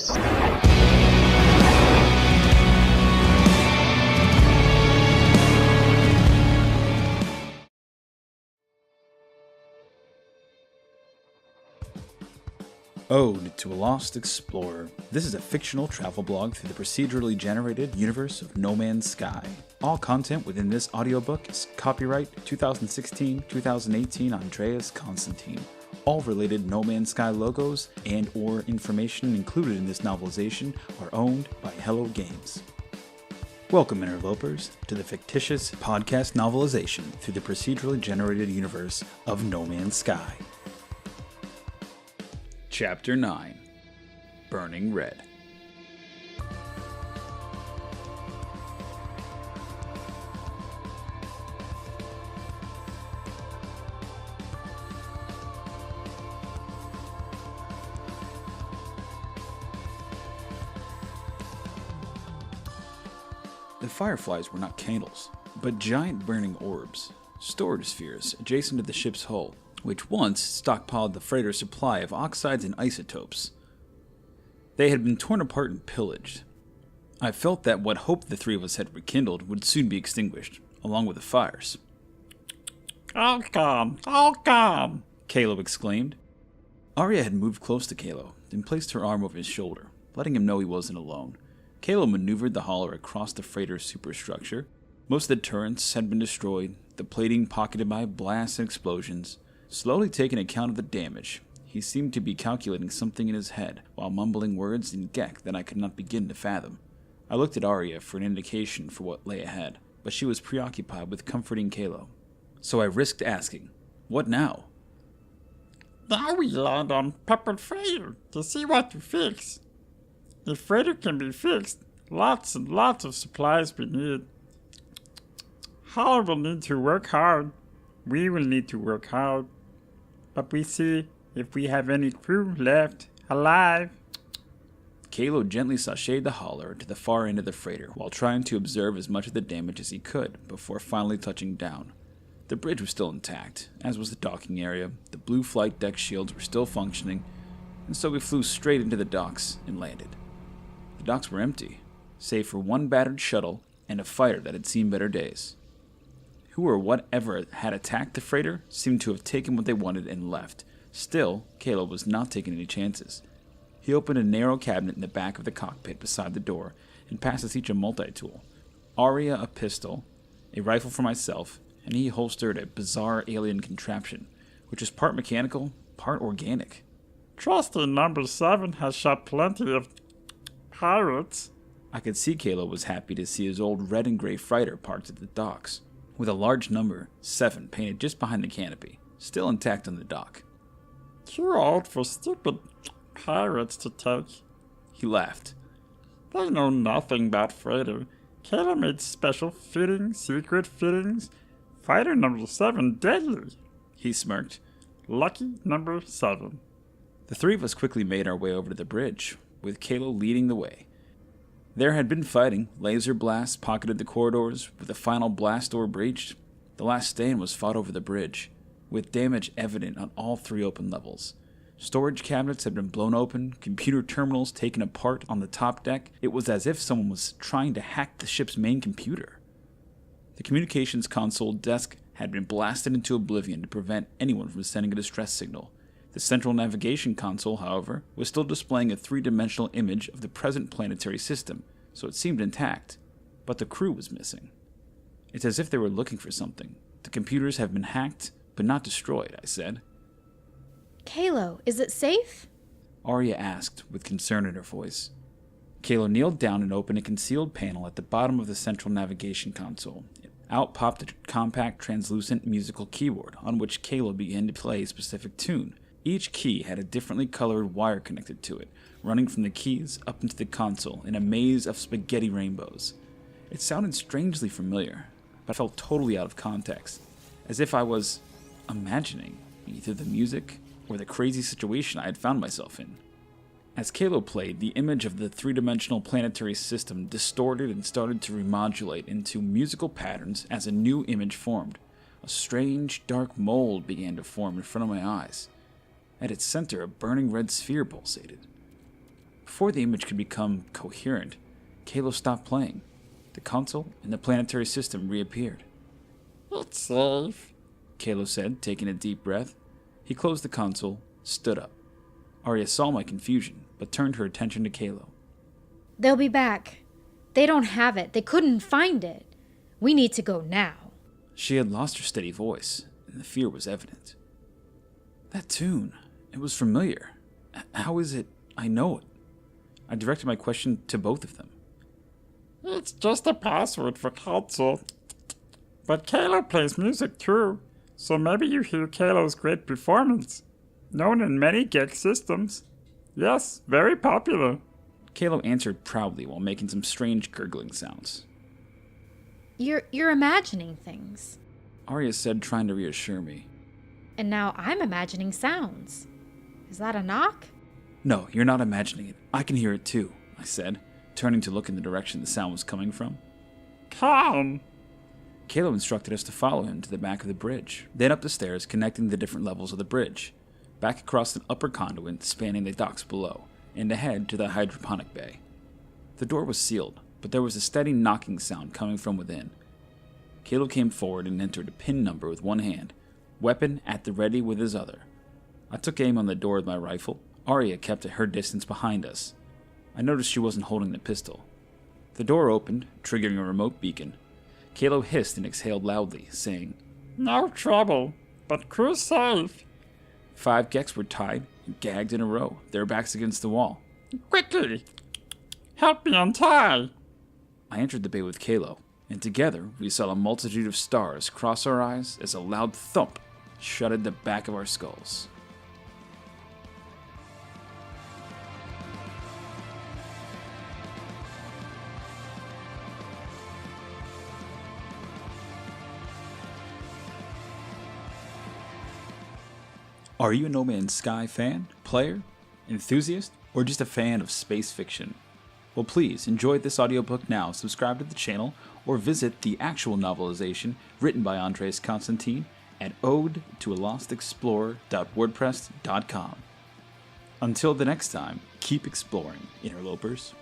Ode to a Lost Explorer. This is a fictional travel blog through the procedurally generated universe of No Man's Sky. All content within this audiobook is copyright 2016-2018 Andreas Constantine. All related No Man's Sky logos and or information included in this novelization are owned by Hello Games. Welcome, interlopers, to the fictitious podcast novelization through the procedurally generated universe of No Man's Sky. Chapter 9, Burning Red. The fireflies were not candles, but giant burning orbs, storage spheres adjacent to the ship's hull, which once stockpiled the freighter's supply of oxides and isotopes. They had been torn apart and pillaged. I felt that what hope the three of us had rekindled would soon be extinguished, along with the fires. I'll come, Kalo exclaimed. Arya had moved close to Kalo, then placed her arm over his shoulder, letting him know he wasn't alone. Kalo maneuvered the hauler across the freighter's superstructure. Most of the turrets had been destroyed, the plating pocketed by blasts and explosions. Slowly taking account of the damage, he seemed to be calculating something in his head while mumbling words in Gek that I could not begin to fathom. I looked at Arya for an indication for what lay ahead, but she was preoccupied with comforting Kalo. So I risked asking, "What now?" Now we land on Peppered Freighter to see what to fix. If freighter can be fixed, lots and lots of supplies we need. Hauler will need to work hard. We will need to work hard. But we see if we have any crew left alive. Kalo gently sashayed the hauler to the far end of the freighter while trying to observe as much of the damage as he could before finally touching down. The bridge was still intact, as was the docking area. The blue flight deck shields were still functioning, and so we flew straight into the docks and landed. The docks were empty, save for one battered shuttle and a fighter that had seen better days. Who or whatever had attacked the freighter seemed to have taken what they wanted and left. Still, Caleb was not taking any chances. He opened a narrow cabinet in the back of the cockpit beside the door and passed us each a multi-tool. Arya a pistol, a rifle for myself, and he holstered a bizarre alien contraption, which was part mechanical, part organic. Trusty number 7 has shot plenty of pirates. I could see Caleb was happy to see his old red and gray freighter parked at the docks, with a large number, 7, painted just behind the canopy, still intact on the dock. Too old for stupid pirates to take. He laughed. They know nothing about freighter. Kayla made special fittings, secret fittings. Fighter number 7 deadly. He smirked. Lucky number 7. The three of us quickly made our way over to the bridge, with Kalo leading the way. There had been fighting. Laser blasts pocketed the corridors, with the final blast door breached. The last stand was fought over the bridge, with damage evident on all 3 open levels. Storage cabinets had been blown open, computer terminals taken apart on the top deck. It was as if someone was trying to hack the ship's main computer. The communications console desk had been blasted into oblivion to prevent anyone from sending a distress signal. The central navigation console, however, was still displaying a 3-dimensional image of the present planetary system, so it seemed intact. But the crew was missing. It's as if they were looking for something. The computers have been hacked, but not destroyed, I said. Kalo, is it safe? Arya asked, with concern in her voice. Kalo kneeled down and opened a concealed panel at the bottom of the central navigation console. Out popped a compact, translucent musical keyboard, on which Kalo began to play a specific tune. Each key had a differently colored wire connected to it, running from the keys up into the console in a maze of spaghetti rainbows. It sounded strangely familiar, but I felt totally out of context, as if I was imagining either the music or the crazy situation I had found myself in. As Kalo played, the image of the 3-dimensional planetary system distorted and started to remodulate into musical patterns as a new image formed. A strange, dark mold began to form in front of my eyes. At its center, a burning red sphere pulsated. Before the image could become coherent, Kalo stopped playing. The console and the planetary system reappeared. It's safe. Kalo said, taking a deep breath. He closed the console, stood up. Arya saw my confusion, but turned her attention to Kalo. They'll be back. They don't have it. They couldn't find it. We need to go now. She had lost her steady voice, and the fear was evident. That tune, it was familiar. How is it I know it? I directed my question to both of them. It's just a password for console. But Kalo plays music too, so maybe you hear Kalo's great performance. Known in many geek systems. Yes, very popular. Kalo answered proudly while making some strange gurgling sounds. You're imagining things. Arya said, trying to reassure me. And now I'm imagining sounds. Is that a knock? No, you're not imagining it. I can hear it too, I said, turning to look in the direction the sound was coming from. Come. Kalo instructed us to follow him to the back of the bridge, then up the stairs connecting the different levels of the bridge, back across an upper conduit spanning the docks below, and ahead to the hydroponic bay. The door was sealed, but there was a steady knocking sound coming from within. Kalo came forward and entered a pin number with one hand, weapon at the ready with his other. I took aim on the door with my rifle. Arya kept at her distance behind us. I noticed she wasn't holding the pistol. The door opened, triggering a remote beacon. Kalo hissed and exhaled loudly, saying, No trouble, but crew's safe. 5 Geks were tied and gagged in a row, their backs against the wall. Quickly! Help me untie! I entered the bay with Kalo, and together we saw a multitude of stars cross our eyes as a loud thump shuttered the back of our skulls. Are you a No Man's Sky fan, player, enthusiast, or just a fan of space fiction? Well, please enjoy this audiobook now, subscribe to the channel, or visit the actual novelization written by Andres Constantine at odetoalostexplorer.wordpress.com. Until the next time, keep exploring, interlopers.